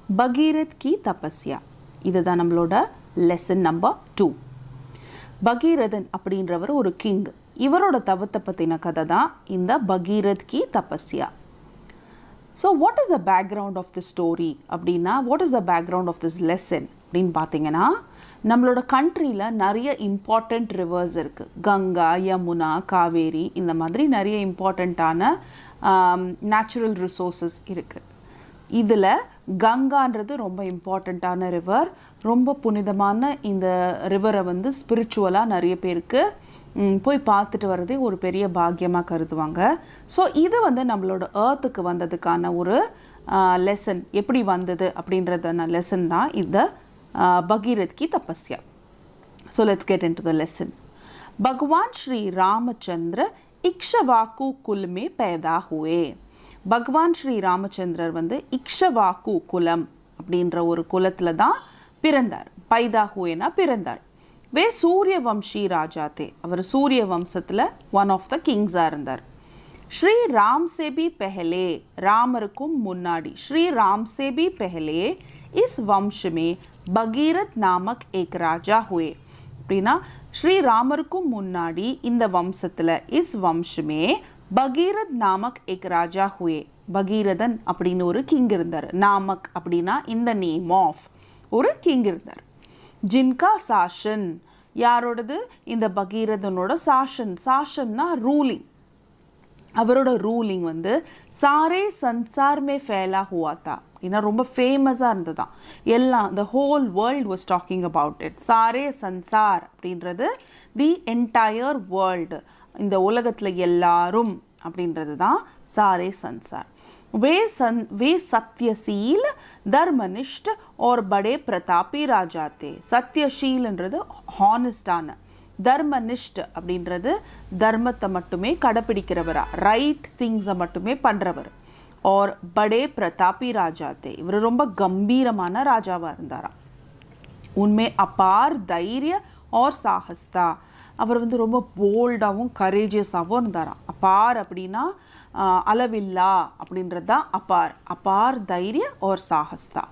பகீரத் கி தபஸ்யா. இதுதான் நம்மளோட லெசன் நம்பர் 2. பகீரதன் அப்படின்றவர் ஒரு கிங். இவரோட தவத்தை பற்றின கதை தான் இந்த பகீரத் கி தபஸ்யா. So what is the background of the story அப்படின்னா, what is the background of this lesson அப்படின்னு பார்த்தீங்கன்னா, நம்மளோட கண்ட்ரியில் நிறைய இம்பார்ட்டண்ட் ரிவர்ஸ் இருக்குது. கங்கா, யமுனா, காவேரி, இந்த மாதிரி நிறைய இம்பார்ட்டண்ட்டான நேச்சுரல் ரிசோர்ஸஸ் இருக்குது. இதில் கங்கான்றது ரொம்ப இம்பார்ட்டண்ட்டான ரிவர். ரொம்ப புனிதமான இந்த ரிவரை வந்து ஸ்பிரிச்சுவலாக நிறைய பேருக்கு போய் பார்த்துட்டு வர்றதே ஒரு பெரிய பாக்கியமாக கருதுவாங்க. ஸோ இது வந்து நம்மளோட ஏர்த்துக்கு வந்ததுக்கான ஒரு லெசன், எப்படி வந்தது அப்படின்றதான லெசன் தான் இந்த பகீரத் கி தபஸ்யா. So let's get into the lesson. பகவான் ஸ்ரீ ராமச்சந்திர இக்ஷவாக்கு குல் மே पैदा हुए. பகவான் ஸ்ரீ ராமச்சந்திரர் வந்து இக்ஷவாக்கு குலம் அப்படின்ற ஒரு குலத்தில் தான் பிறந்தார். பைதா ஹுவேனா பிறந்தார். வே சூரிய வம்சி ராஜா தே. அவர் சூரிய வம்சத்தில் ஒன் ஆஃப் த கிங்ஸாக இருந்தார். ஸ்ரீ ராம் சே பி பெஹலே, ராமருக்கும் முன்னாடி, ஸ்ரீ ராம் சே பி பெஹலே இஸ் வம்ஷ் மே பகீரத் நாமக் ஏக் ராஜா ஹுவே. அப்படின்னா ஸ்ரீ ராமருக்கும் முன்னாடி இந்த வம்சத்தில் இஸ் வம்ஷ் மே பகீரத் நாமக் ஏக் ராஜா ஹுவே. பகீரதன் அப்படின்னு ஒரு கிங் இருந்தார். நாமக் அப்படின்னா இந்த நேம் ஆஃப் ஒரு கிங் இருந்தார். ஜின்கா சாஷன், யாரோடது? இந்த பகீரதனோட சாஷன். சாஷன்னா ரூலிங். அவரோட ரூலிங் வந்து சாரே சன்சார் மே ஃபேலா ஹுவா தா. ஏன்னா ரொம்ப ஃபேமஸாக இருந்ததுதான். எல்லாம் the whole world was talking about it. சாரே சன்சார் அப்படின்றது தி என்டையர் வேர்ல்டு, இந்த உலகத்தில் எல்லாரும் அப்படின்றது தான் சாரே சன்சார். वे सत्यशील धर्मनिष्ठ और बड़े प्रतापी राजा थे. சத்யஷீல்ன்றது ஹானஸ்டான, தர்மனிஷ்ட் அப்படின்றது தர்மத்தை மட்டுமே கடைப்பிடிக்கிறவரா, ரைட் திங்ஸை மட்டுமே பண்ணுறவர். और बड़े प्रतापी राजा थे. இவர் ரொம்ப கம்பீரமான ராஜாவாக இருந்தாராம். உண்மை அபார் தைரிய और சாகஸ் था. அவர் வந்து ரொம்ப போல்டாகவும் கரேஜியஸாகவும் இருந்தாராம். அபார் அப்படின்னா அளவில்லா அப்படின்றது தான் அபார். அபார் தைரிய और साहस था.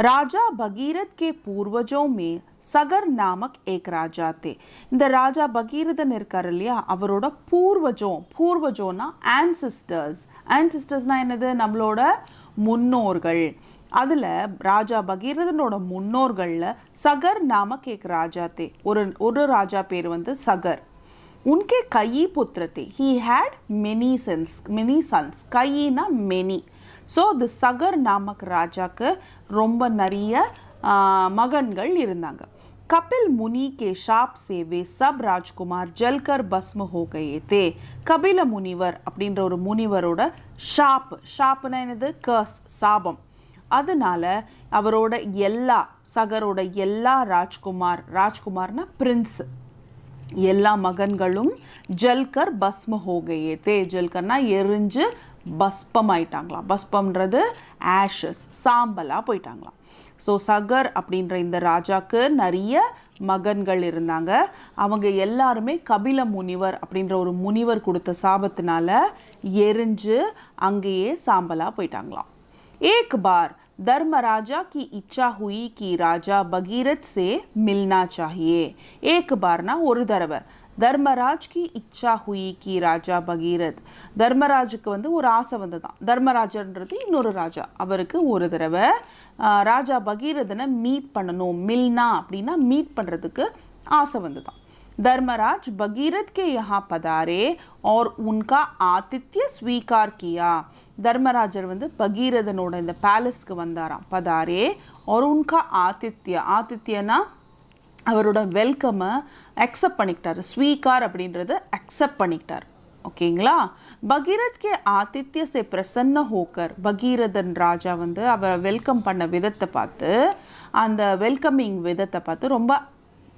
राजा भगीरथ के पूर्वजों में சகர் நாமக் ஏக் ராஜா தே. இந்த ராஜா பகீரதன் இருக்கார் இல்லையா, அவரோட பூர்வஜோனா ஆன்சிஸ்டர்ஸ். ஆன்சிஸ்டர்ஸ்னா என்னது? நம்மளோட முன்னோர்கள். அதில் ராஜா பகீரதனோட முன்னோர்களில் சகர் நாமக் ஏக் ராஜா தே, ஒரு ராஜா பேர் வந்து சகர். उनके कई पुत्र थे. he had many sons. कईना many. so the சகர் நாமக் ராஜாக்கு ரொம்ப நிறைய மகன்கள் இருந்தாங்க. कपिल मुनि के शाप से वे सब राजकुमार जलकर भस्म हो गए थे. கபில முனிவர் அப்படின்ற ஒரு முனிவரோட ஷாப்னா என்னது? கர்ஸ், சாபம். அதனால அவரோட சகரோட எல்லா ராஜ்குமார்னா பிரின்ஸ், எல்லா மகன்களும் ஜல்கர் பஸ்ம ஹோகையே தே. ஜல்கர்னா எரிஞ்சு பஸ்பம் ஆயிட்டாங்களாம். பஸ்பம்ன்றது ஆஷஸ், சாம்பலாக போயிட்டாங்களாம். ஸோ சகர் அப்படின்ற இந்த ராஜாக்கு நிறைய மகன்கள் இருந்தாங்க. அவங்க எல்லாருமே கபில முனிவர் அப்படின்ற ஒரு முனிவர் கொடுத்த சாபத்தினால எரிஞ்சு அங்கேயே சாம்பலாக போயிட்டாங்களாம். एक बार धर्मराजा की इच्छा हुई कि राजा भगीरथ से मिलना चाहिए. एक बार ना ஒரு தடவை தர்மராஜ் की इच्छा हुई कि राजा भगीरथ, தர்மராஜுக்கு வந்து ஒரு ஆசை வந்ததான். தர்மராஜன்றது இன்னொரு ராஜா, அவருக்கு ஒரு தடவை ராஜா பகீரதனை மீட் பண்ணணும். மில்னா அப்படின்னா மீட் பண்ணுறதுக்கு ஆசை வந்ததான். धर्मराज भगीरथ के यहाँ पधारे और उनका आतिथ्य स्वीकार किया. தர்மராஜர் வந்து பகீரதனோட இந்த பேலஸ்க்கு வந்தாராம். பதாரே और उनका ஆதித்யனா அவரோட வெல்கமை அக்செப்ட் பண்ணிக்கிட்டார். ஸ்வீகார் அப்படின்றது அக்செப்ட் பண்ணிக்கிட்டார். ஓகேங்களா? பகீரத் கே ஆதித்ய சே பிரசன்ன ஹோக்கர், பகீரதன் ராஜா வந்து அவரை வெல்கம் பண்ண விதத்தை பார்த்து, அந்த வெல்கமிங் விதத்தை பார்த்து ரொம்ப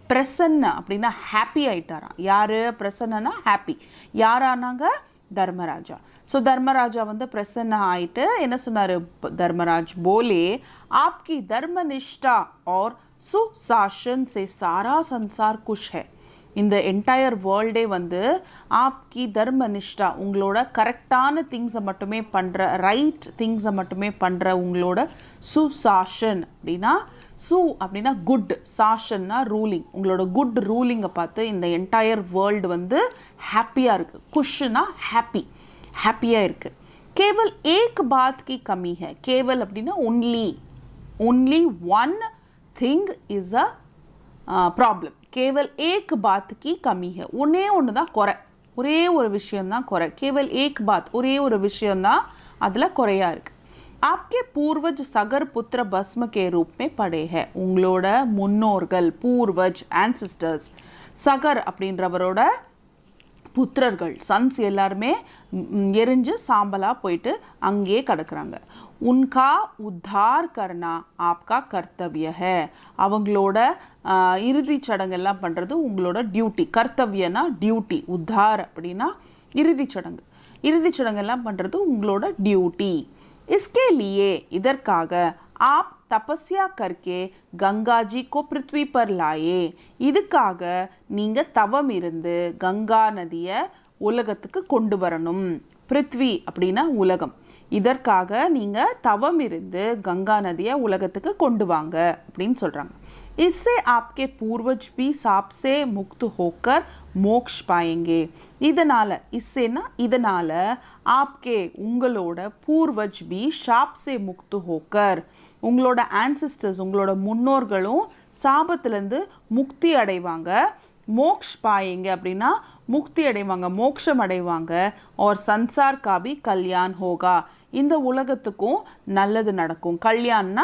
பிரசன்ன அப்படின்னா ஹாப்பி ஆயிட்டாராம். யாரு பிரசன்னா? ஹாப்பி. யாரானாங்க? தர்மராஜா. ஸோ தர்மராஜா வந்து பிரசன்ன ஆயிட்டு என்ன சொன்னார்? தர்மராஜ் போலே ஆப்கி தர்மனிஷ்டா और सुशासन से सारा संसार खुश है. இந்த என்டையர் வேர்ல்டே வந்து ஆப்கி தர்ம நிஷ்டா, உங்களோட கரெக்டான திங்ஸை மட்டுமே பண்ணுற, ரைட் திங்ஸை மட்டுமே பண்ணுற உங்களோட சுசாஷன் அப்படின்னா, அப்படின்னா குட், சாஷன்னா ரூலிங், உங்களோட குட் ரூலிங்கை பார்த்து இந்த என்டையர் வேர்ல்டு வந்து ஹாப்பியாக இருக்குது. குஷ்னா ஹாப்பியாக இருக்குது. केवल एक बात की कमी है. केवल அப்படின்னா only one thing is a problem. केवल एक बात की कमी है. ஒன்று தான் குறை, ஒரே ஒரு விஷயம்தான் குறை. केवल एक बात, ஒரே ஒரு விஷயம்தான் அதில் குறையா இருக்கு. आपके पूर्वज सगर पुत्र भस्म के रूप में पड़े हैं. உங்களோட முன்னோர்கள், பூர்வஜ் ancestors, சகர் அப்படின்றவரோட புத்திரர்கள், சன்ஸ் எல்லாருமே எரிஞ்சு சாம்பலாக போயிட்டு அங்கேயே கிடக்குறாங்க. உன்கா உத்தார் கர்னா ஆப்கா கர்த்தவிய ஹே. அவங்களோட இறுதி சடங்கெல்லாம் பண்ணுறது உங்களோட டியூட்டி. கர்த்தவியனா டியூட்டி, உத்தார் அப்படின்னா இறுதி சடங்கெல்லாம் பண்ணுறது உங்களோட டியூட்டி. इसके लिए இதற்காக आप तपस्या करके गंगा जी को पृथ्वी पर लाए. இதுக்காக நீங்க தவம் இருந்து கங்கா நதியை உலகத்துக்கு கொண்டு வரணும். பிருத்வி அப்படின்னா உலகம். இதற்காக நீங்க தவம் இருந்து கங்கா நதியை உலகத்துக்கு கொண்டு வாங்க அப்படின்னு சொல்றாங்க. इससे आपके पूर्वज भी साप से मुक्त होकर मोक्ष पाएंगे. இதனால, इससेனா இதனால, आपके உங்களோட பூர்வஜ் भी साप से मुक्त होकर, உங்களோட ancestors, உங்களோட முன்னோர்களும் சாபத்திலேருந்து முக்தி அடைவாங்க. மோக்ஷ் பாயங்க அப்படின்னா முக்தி அடைவாங்க, மோக்ஷம் அடைவாங்க. और संसार का भी कल्याण होगा. இந்த உலகத்துக்கும் நல்லது நடக்கும். கல்யாண்னா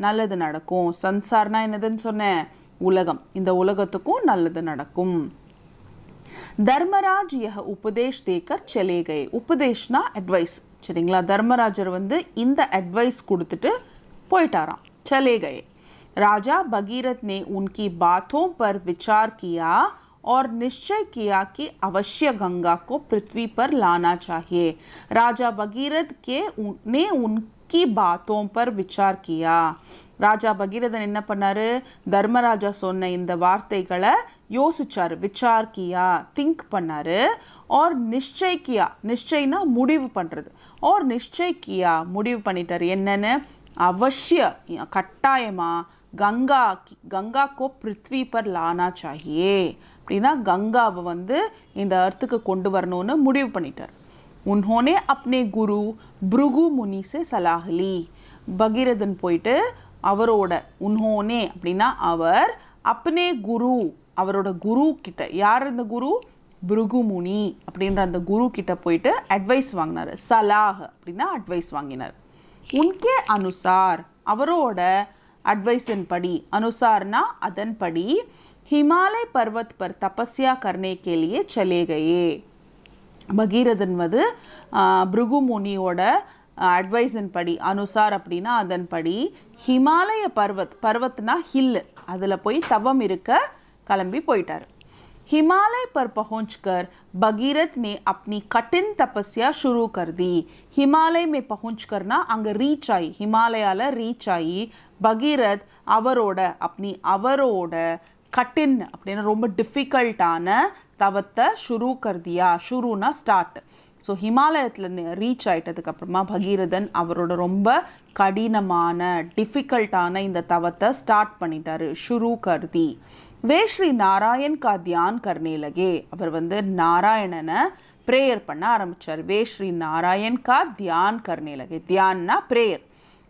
நல்லது நடக்கும். சன்சார்னா என்னதுன்னு சொன்னேன், உலகம். இந்த உலகத்துக்கும் நல்லது நடக்கும். தர்மராஜ் यह उपदेश देकर चले गए. उपदेशனா அட்வைஸ், சரிங்களா? தர்மராஜர் வந்து இந்த அட்வைஸ் கொடுத்துட்டு போயிட்டாராம். चले गए. राजा भगीरथ ने उनकी बातों पर विचार किया और निश्चय किया कि अवश्य गंगा को पृथ्वी पर लाना चाहिए. राजा भगीरथ ने उनकी बातों पर विचार किया. ராஜா பகீரதன் என்ன பண்ணாரு, தர்மராஜா சொன்ன இந்த வார்த்தைகளை யோசிச்சாரு. விசார் கியா, திங்க் பண்ணாரு. और निश्चय किया, நிச்சயம்னா முடிவு பண்றது. और निश्चय किया, முடிவு பண்ணிட்டாரு. என்னன்னு, அவசிய கட்டாயமா गंगा को पृथ्वी पर लाना चाहिए அப்படின்னா கங்காவை வந்து இந்த அர்த்துக்கு கொண்டு வரணும்னு முடிவு பண்ணிட்டார். उन्होंने अपने गुरु भृगु मुनि से सलाह ली. பகீரதன் போயிட்டு அவரோட, உன்ஹோனே அப்படின்னா அவர், அப்னே குரு அவரோட குரு கிட்ட, யார் இந்த குரு, பிருகு முனி அப்படின்ற அந்த குரு கிட்ட போயிட்டு அட்வைஸ் வாங்கினார். சலாஹ் அப்படின்னா அட்வைஸ் வாங்கினார். உன்கே அனுசார், அவரோட அட்வைஸின் படி, அனுசார்னா அதன்படி, हिमालय पर्वत पर तपस्या करने के लिए चले गए. பகீரதன் வந்து பிருகு முனியோட அட்வைஸின் படி, அனுசார் அப்படின்னா அதன்படி, ஹிமாலய பர்வத்னா ஹில், அதில் போய் தவம் இருக்க கிளம்பி போயிட்டார். हिमालय पर पहुंचकर भगीरथ ने अपनी कठिन तपस्या शुरू कर दी. हिमालय में पहुंचकर ना அங்கே ரீச் ஆகி, ஹிமாலயால ரீச் ஆகி பகீரத் அவரோட கட்டின் அப்படின்னா ரொம்ப டிஃபிகல்ட்டான தவத்தை ஷுரு கர்தியா. ஷுருனா ஸ்டார்ட். ஸோ ஹிமாலயத்தில் ரீச் ஆகிட்டதுக்கு அப்புறமா பகீரதன் அவரோட ரொம்ப கடினமான டிஃபிகல்ட்டான இந்த தவத்தை ஸ்டார்ட் பண்ணிட்டாரு. ஷுரு கர்தி. वे श्री नारायण का ध्यान करने लगे. அவர் வந்து நாராயணனை ப்ரேயர் பண்ண ஆரம்பிச்சார். வே ஸ்ரீ நாராயண் கா தியான் கர்னே லகே. தியான்னா ப்ரேயர்.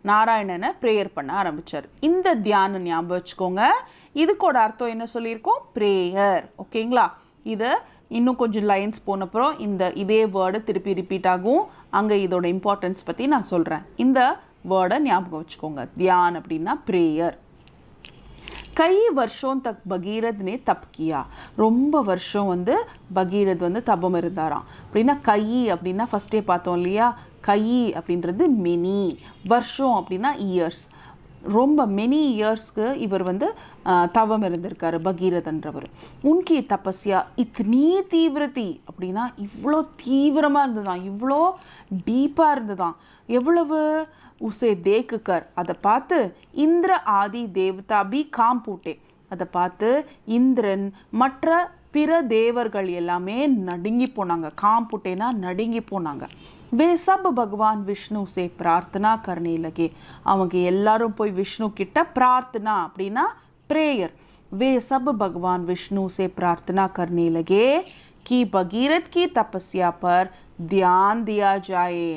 நாராயணனை ப்ரேயர் பண்ண ஆரம்பிச்சார். இந்த தியானம் ஞாபகம் வச்சுக்கோங்க. இதுக்கோட அர்த்தம் என்ன சொல்லியிருக்கோம், ப்ரேயர். ஓகேங்களா? இதை இன்னும் கொஞ்சம் லைன்ஸ் போனப்புறம் இதே வேர்டு திருப்பி ரிப்பீட் ஆகும். அங்கே இதோட இம்பார்ட்டன்ஸ் பற்றி நான் சொல்கிறேன். இந்த வேர்டை ஞாபகம் வச்சுக்கோங்க. தியான் அப்படின்னா ப்ரேயர். कई वर्षों तक भगीरथ ने तप किया. ரொம்ப வருஷம் வந்து பகீரத் வந்து தபம் இருந்தாராம். அப்படின்னா கை அப்படின்னா ஃபஸ்ட்டே பார்த்தோம் இல்லையா, கை அப்படின்றது மெனி, வருஷம் அப்படின்னா இயர்ஸ். ரொம்ப மெனி இயர்ஸ்க்கு இவர் வந்து தவம் இருந்திருக்காரு பகீரதன்றவர். உன்கி தபஸ்யா இத்னி தீவிரதி அப்படின்னா இவ்வளோ தீவிரமாக இருந்ததான், இவ்வளோ டீப்பாக இருந்ததான். எவ்வளவு, உசே தேக்குக்கர் அதை பார்த்து இந்திர ஆதி தேவதா பி காம்பூட்டே, அதை பார்த்து இந்திரன் மற்ற பிற தேவர்கள் எல்லாமே நடுங்கி போனாங்க. காம்புட்டேனா நடுங்கி போனாங்க. वे सब भगवान विष्णु से प्रार्थना करने लगे. அவங்க எல்லாரும் போய் விஷ்ணு கிட்ட பிரார்த்தனா அப்படின்னா பிரேயர். वे सब भगवान विष्णु से प्रार्थना करने लगे कि भगीरथ की तपस्या पर ध्यान दिया जाए.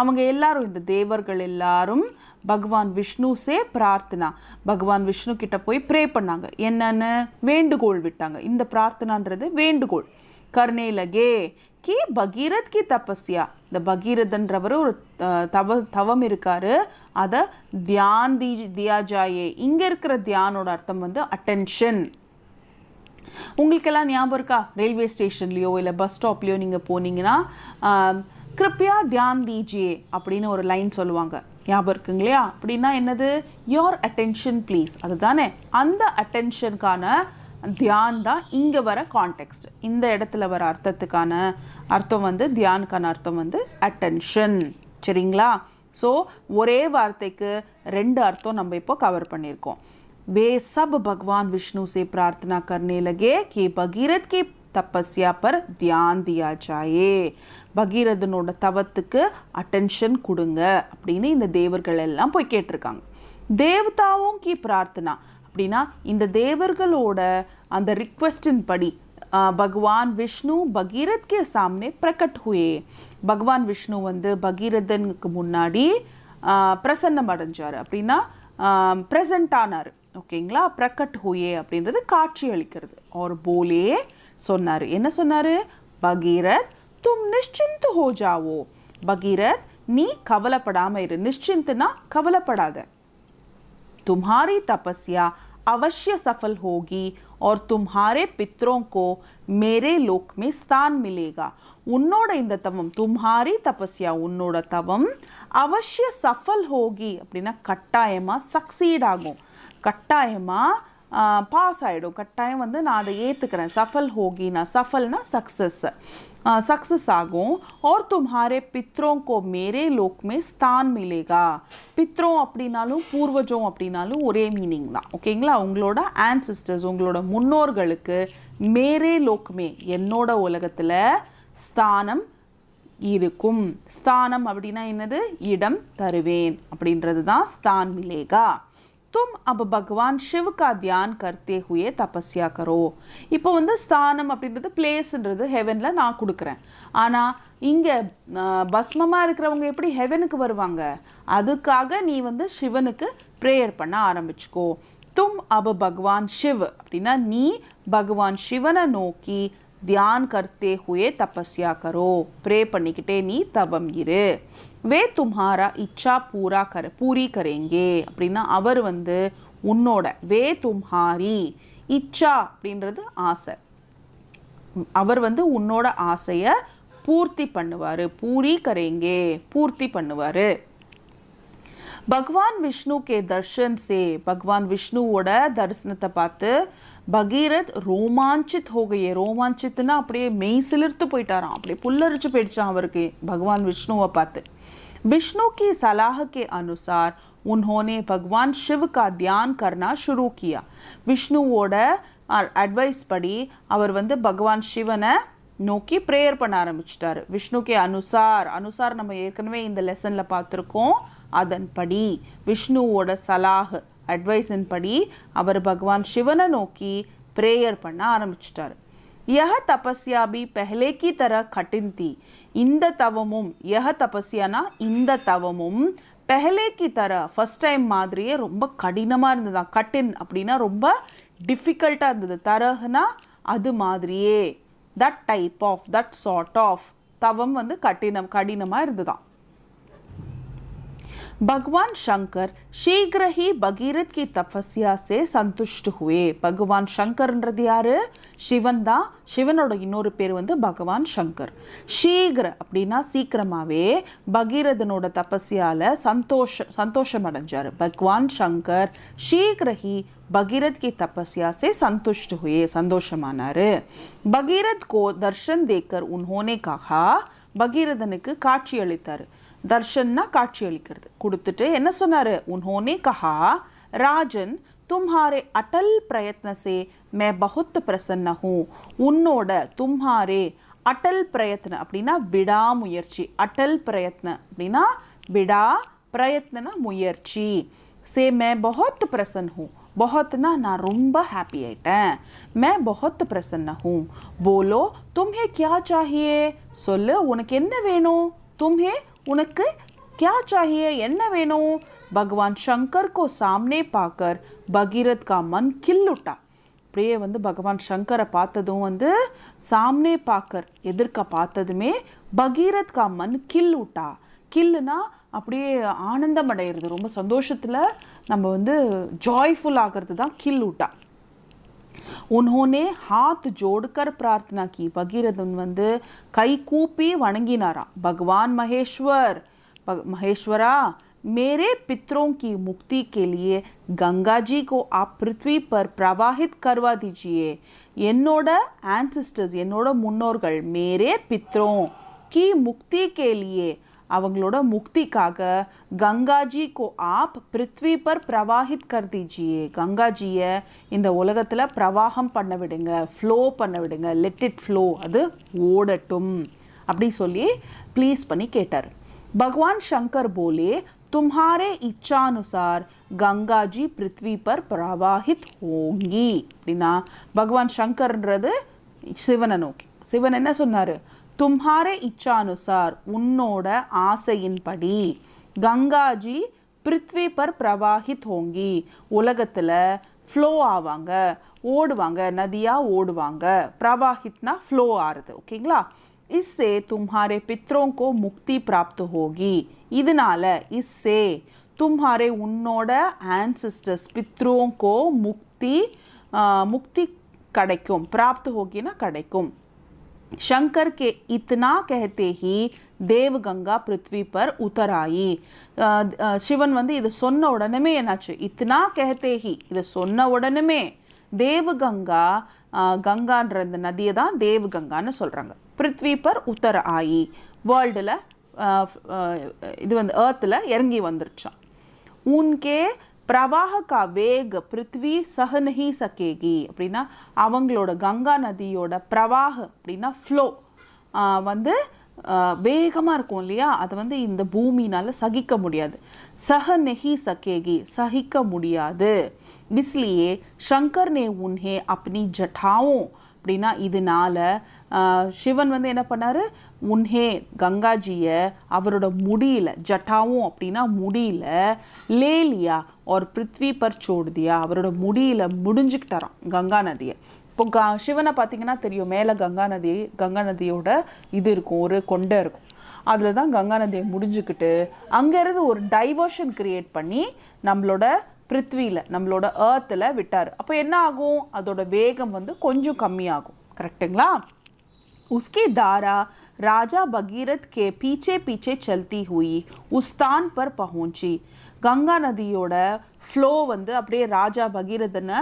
அவங்க எல்லாரும் இந்த தேவர்கள் எல்லாரும் பகவான் விஷ்ணு சே பிரார்த்தனா, பகவான் விஷ்ணு கிட்ட போய் ப்ரே பண்ணாங்க. என்னன்னு வேண்டுகோள் விட்டாங்க. இந்த பிரார்த்தனான்றது வேண்டுகோள். கர்னே லகே கி பகீரத் கி தபஸ்யா, இந்த பகீரதன்றவர் ஒரு தவம் இருக்காரு, அதை தியான் தியா ஜாயே. இங்க இருக்கிற தியானோட அர்த்தம் வந்து அட்டென்ஷன். உங்களுக்கெல்லாம் ஞாபகம் இருக்கா? ரயில்வே ஸ்டேஷன்லையோ இல்லை பஸ் ஸ்டாப்லையோ நீங்கள் போனீங்கன்னா கிருப்பியா தியான் தீஜியே அப்படின்னு ஒரு லைன் சொல்லுவாங்க. ஞாபகம் இருக்குங்க இல்லையா? அப்படின்னா என்னது? யோர் அட்டென்ஷன் ப்ளீஸ், அதுதானே. அந்த அட்டென்ஷனுக்கான தியான் தான் இங்கே வர கான்டெக்ஸ்ட். இந்த இடத்துல வர அர்த்தத்துக்கான அர்த்தம் வந்து தியானுக்கான அர்த்தம் வந்து அட்டென்ஷன். சரிங்களா? ஸோ ஒரே வார்த்தைக்கு 2 அர்த்தம் நம்ம இப்போ கவர் பண்ணியிருக்கோம். वे सब भगवान विष्णु से प्रार्थना करने लगे कि भगीरथ की तपस्या पर ध्यान दिया जाए. பகீரதனோட தவத்துக்கு அட்டென்ஷன் கொடுங்க அப்படின்னு இந்த தேவர்கள் எல்லாம் போய் கேட்டிருக்காங்க. தேவதாவும் கி பிரார்த்தனா அப்படின்னா இந்த தேவர்களோட அந்த ரிக்வெஸ்டின் படி பகவான் விஷ்ணு பகீரத் கே சாமனே பிரகட் ஹுயே. பகவான் விஷ்ணு வந்து பகீரதனுக்கு முன்னாடி பிரசன்னம் அடைஞ்சார். அப்படின்னா ப்ரெசன்ட் ஆனார். ஓகேங்களா? பிரகட் ஹுயே அப்படின்றது காட்சி அளிக்கிறது. ஒரு போலே சொன்னார். என்ன சொன்னார்? பகீரத் தும் நிश्चिंत हो जाओ. பகீரத் நீ கவலைப்படாம இரு. நிश्चिंतனா கவலைப்படாத. तुम्हारी तपस्या अवश्य सफल होगी और तुम्हारे पितरों को मेरे लोक में स्थान मिलेगा. உன்னோட இந்த தவம், तुम्हारी तपस्या உன்னோட தவம் அவசிய சஃபல் ஹோகி அப்படின்னா கட்டாயமா சக்சீட் ஆகும், கட்டாயமா பாஸ் ஆகிடும். கட்டாயம் வந்து நான் அதை ஏற்றுக்கிறேன். சஃபல் ஹோகினா சஃபல்னா சக்ஸஸ், சக்ஸஸ் ஆகும். और तुम्हारे पितरों को मेरे लोक में स्थान मिलेगा. பித்ரோம் அப்படின்னாலும் பூர்வஜம் அப்படின்னாலும் ஒரே மீனிங் தான். ஓகேங்களா? உங்களோட ஆன்சிஸ்டர்ஸ், உங்களோட முன்னோர்களுக்கு மேரே லோக்மே என்னோட உலகத்தில் ஸ்தானம் இருக்கும். ஸ்தானம் அப்படின்னா என்னது? இடம் தருவேன் அப்படின்றது தான் ஸ்தான் மிலேகா. तुम अब भगवान शिव का ध्यान करते हुए तपस्या करो. இப்போ வந்து ஸ்தானம் அப்படின்றது பிளேஸ்ன்றது ஹெவனில் நான் கொடுக்குறேன். ஆனால் இங்கே பஸ்மமாக இருக்கிறவங்க எப்படி ஹெவனுக்கு வருவாங்க? அதுக்காக நீ வந்து சிவனுக்கு ப்ரேயர் பண்ண ஆரம்பிச்சுக்கோ. தும் अब भगवान शिव அப்படின்னா நீ பகவான் சிவனை நோக்கி தியான் கர்த்தே ஹுயே தபஸ்யா கரோ, ப்ரே பண்ணிக்கிட்டே நீ தவம் இரு. வே தும்ஹாரா இச்சா பூரி கரேங்கே அப்படின்னா அவர் வந்து உன்னோட, வே தும்ஹாரி இச்சா அப்படின்றது ஆசை, அவர் வந்து உன்னோட ஆசையை பூர்த்தி பண்ணுவார். பூரி கரேங்கே பூர்த்தி பண்ணுவார். பகவான் விஷ்ணு கே தர்ஷன் சே, பகவான் விஷ்ணுவோட தரிசனத்தை பார்த்து பகீரத் ரோமாஞ்சித் ஹோகையே. ரோமாஞ்சித்னா அப்படியே மெய் சிலிர்த்து போயிட்டாராம், அப்படியே புல்லரிச்சு போயிடுச்சான் அவருக்கு பகவான் விஷ்ணுவை பார்த்து. विष्णु की सलाह के अनुसार उन्होंने भगवान शिव का ध्यान करना शुरू किया. விஷ்ணுவோட அட்வைஸ் படி அவர் வந்து பகவான் சிவனை நோக்கி ப்ரேயர் பண்ண ஆரம்பிச்சிட்டாரு. விஷ்ணுக்கே அனுசார், அனுசார் நம்ம ஏற்கனவே இந்த லெசனில் பார்த்துருக்கோம். அதன்படி விஷ்ணுவோட சலாஹ் அட்வைஸின் படி அவர் பகவான் சிவனை நோக்கி ப்ரேயர் பண்ண ஆரம்பிச்சிட்டாரு. यह तपस्या भी पहले की तरह कठिन थी. இந்த தவமும், यह தபஸ்யானா இந்த தவமும் पहले की तरह ஃபர்ஸ்ட் டைம் மாதிரியே ரொம்ப கடினமாக இருந்ததா. கட்டின் அப்படின்னா ரொம்ப டிஃபிகல்ட்டாக இருந்தது. தரஹ்னா அது மாதிரியே, that type of, that sort of தவம் வந்து கடினமாக இருந்ததான். भगवान शंकर शीघ्र ही भगीरथ की तपस्या से संतुष्ट हुए. भगवान शंकरன்றது யாரு? சிவன் தான். சிவனோட இன்னொரு பேர் வந்து பகவான் சங்கர். ஷீக்ர அப்படின்னா சீக்கிரமாவே பகீரதனோட தபஸ்யால சந்தோஷம் அடைஞ்சார். பகவான் शंकर शीघ्र ही भगीरथ की तपस्या से संतुष्ट हुए, संतोषमानाரு. भगीरथ को दर्शन देकर उन्होंने कहा, பகீரதனுக்கு காட்சி அளித்தார். தர்ஷன்னா காட்சி அளிக்கிறது. கொடுத்துட்டு என்ன சொன்னாரு? உன்ஹோனே கஹா ராஜன் तुम्हारे अटल प्रयत्न से मैं बहुत प्रसन्न हूँ. உன்னோட तुम्हारे अटल प्रयत्न அப்படின்னா விடாமுயற்சி. अटल प्रयत्न அப்படின்னா விடா, प्रयत्नனா முயற்சி. से मैं बहुत प्रसन्न हूँ. बहुतना நான் ரொம்ப ஹாப்பி ஆயிட்டேன். मैं बहुत प्रसन्न हूँ. बोलो तुम्हें क्या चाहिए. சொல்லு உனக்கு என்ன வேணும். तुम्हें உனக்கு क्या चाहिए என்ன வேணும். भगवान शंकर को सामने पाकर भगीरथ का मन खिल उठा. அப்படியே வந்து பகவான் சங்கரை பார்த்ததும் வந்து சாம்னே பாக்கர் எதிர்க்க பார்த்ததுமே பகீரத் கா மன் கில் உட்டா. கில்லுனா அப்படியே ஆனந்தம் அடையிறது, ரொம்ப சந்தோஷத்தில் நம்ம வந்து ஜாய்ஃபுல் ஆகிறது தான் கில் உட்டா. उन्होंने हाथ जोड़कर प्रार्थना की. भगीरथन வந்து கை கூப்பி வணங்கினாராம். भगवान महेश्वरा मेरे पितरों की मुक्ति के लिए गंगा जी को आप पृथ्वी पर प्रवाहित करवा दीजिए. என்னோட ancestors என்னோட முன்னோர்கள் मेरे पितरों की मुक्ति के लिए அவங்களோட முக்திக்காக கங்காஜி கோ ஆப் பிருத்வி பர் பிரவாஹித் கர் தீஜியே. கங்காஜியை இந்த உலகத்தில் பிரவாகம் பண்ண விடுங்க, ஃப்ளோ பண்ண விடுங்க, லெட் இட் ஃப்ளோ, அது ஓடட்டும் அப்படி சொல்லி ப்ளீஸ் பண்ணி கேட்டார். பகவான் சங்கர் போலே तुम्हारे इच्छानुसार गंगा जी पृथ्वी पर प्रवाहित होंगी. அப்படின்னா பகவான் சங்கர்ன்றது சிவனை நோக்கி. சிவன் என்ன சொன்னார். तुम्हारे इच्छानुसार உன்னோட ஆசையின்படி கங்காஜி பிருத்வி பர் பிரவாஹித் ஹோங்கி. உலகத்தில் ஃப்ளோ ஆவாங்க, ஓடுவாங்க, நதியாக ஓடுவாங்க. பிரவாஹித்னா ஃப்ளோ ஆறுது. ஓகேங்களா. इससे तुम्हारे पितरों को मुक्ति प्राप्त होगी. இதனால इससे तुम्हारे உன்னோட ancestors पितरों को मुक्ति கிடைக்கும். प्राप्त होगी ना கிடைக்கும். शंकर के इतना कहते ही தேவகங்கா பிருத்வி பர் உத்தர் ஆயி. சிவன் வந்து இது சொன்ன உடனே என்னாச்சு. இத்தனா கஹத்தேஹி இது சொன்ன உடனே தேவகங்கா, கங்கான்ற இந்த நதியை தான் தேவகங்கான்னு சொல்கிறாங்க. பிருத்வி பர் உத்தர் ஆயி வேர்ல்டில் இது வந்து ஏர்த்தில் இறங்கி வந்துருச்சான். உன்கே பிரவாக கா வேக் பிருத்வி சஹ நஹி சகேகி. அப்படின்னா அவங்களோட கங்கா நதியோட பிரவாக அப்படின்னா ஃப்ளோ வந்து வேகமாக இருக்கும் இல்லையா, அதை வந்து இந்த பூமினால் சகிக்க முடியாது. சஹ நஹி சகேகி சகிக்க முடியாது. इसलिए शंकर ने उन्हें अपनी जटाओं அப்படின்னா இதனால சிவன் வந்து என்ன பண்ணாரு. உன்ஹே கங்காஜியை அவரோட முடியல, ஜட்டாவும் அப்படின்னா முடியல, லேலியா ஒரு பிருத்வி பர் சோடுதியா அவரோட முடியல முடிஞ்சுக்கிட்டாராம் கங்கா நதியை. இப்போ சிவனை பார்த்தீங்கன்னா தெரியும், மேலே கங்கா நதியோட இது இருக்கும், ஒரு கொண்டை இருக்கும். அதில் தான் கங்கா நதியை முடிஞ்சுக்கிட்டு அங்கேருந்து ஒரு டைவர்ஷன் கிரியேட் பண்ணி நம்மளோட பிருத்வியில் நம்மளோட ஏர்த்தில் விட்டார். அப்போ என்ன ஆகும், அதோட வேகம் வந்து கொஞ்சம் கம்மியாகும். கரெக்டுங்களா. उसकी धारा राजा भगीरथ के पीछे पीछे चलती हुई उस स्थान पर पहुंची. கங்கா நதியோட ஃப்ளோ வந்து அப்படியே ராஜா பகீரதனை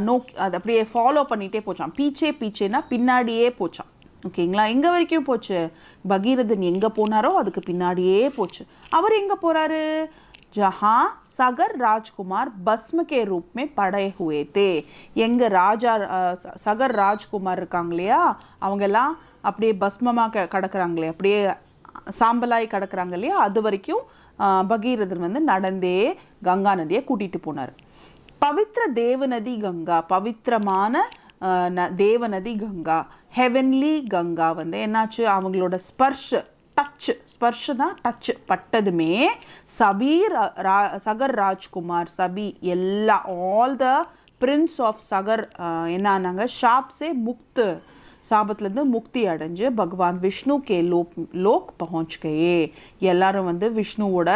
நோக்கி அது அப்படியே ஃபாலோ பண்ணிகிட்டே போச்சான். பீச்சே பீச்சேனா பின்னாடியே போச்சான். ஓகேங்களா. எங்கே வரைக்கும் போச்சு, பகீரதன் எங்கே போனாரோ அதுக்கு பின்னாடியே போச்சு. அவர் எங்கே போகிறாரு. जहाँ सगर राजकुमार भस्म के रूप में पड़े हुए थे. எங்கள் ராஜா சகர் ராஜ்குமார் இருக்காங்க இல்லையா, அவங்கெல்லாம் அப்படியே பஸ்மமாக கிடக்குறாங்களே, அப்படியே சாம்பலாய் கிடக்குறாங்க இல்லையா, அது வரைக்கும் பகீரதன் வந்து நடந்தே கங்கா நதியை கூட்டிகிட்டு போனார். பவித்ர தேவநதி கங்கா, பவித்திரமான தேவநதி கங்கா, ஹெவன்லி கங்கா வந்து என்னாச்சு, அவங்களோட ஸ்பர்ஷ் தான் டச் பட்டதுமே சபி சகர் ராஜ்குமார் சபி எல்லா ஆல் த பிரின்ஸ் ஆஃப் சகர் என்னானாங்க, ஷாப்ஸே முக்து சாபத்துலேருந்து முக்தி அடைஞ்சு பகவான் விஷ்ணு கே லோக் பहुंच गए. எல்லாரும் வந்து விஷ்ணுவோட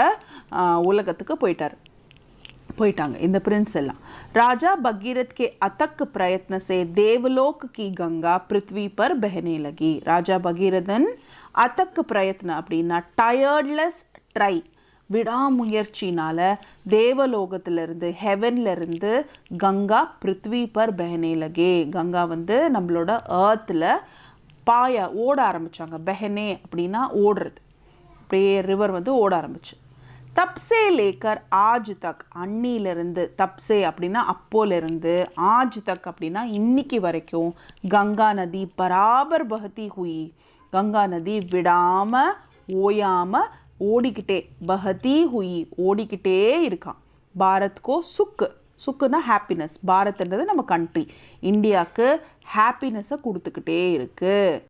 உலகத்துக்கு போயிட்டாங்க இந்த பிரின்ஸ் எல்லாம். राजा भगीरथ के अथक प्रयत्न से देवलोक की गंगा पृथ्वी पर बहने लगी. राजा भगीरथन अथक प्रयत्न அப்படின்னா டயர்ட்லெஸ் ட்ரை, விடாமுயற்சினால தேவலோகத்திலிருந்து ஹெவன்லேருந்து கங்கா பிருத்வி பர் பெஹனே லகே. கங்கா வந்து நம்மளோட ஏர்த்தில் ஓட ஆரம்பித்தாங்க. பெஹனே அப்படின்னா ஓடுறது, அப்படியே ரிவர் வந்து ஓட ஆரம்பிச்சு. தப்சே லேக்கர் ஆஜ் தக், அன்னிலிருந்து, தப்சே அப்படின்னா அப்போலிருந்து, ஆஜ் தக் அப்படின்னா இன்னைக்கு வரைக்கும், கங்கா நதி பராபர் பஹதி ஹுயி, கங்கா நதி விடாம ஓயாம ஓடிக்கிட்டே, பஹதி ஹுயி ஓடிக்கிட்டே இருக்கான். பாரத்கோ சுக்கு, சுக்குன்னா ஹாப்பினஸ், பாரத்ன்றது நம்ம கண்ட்ரி, இந்தியாவுக்கு ஹாப்பினஸை கொடுத்துக்கிட்டே இருக்கு.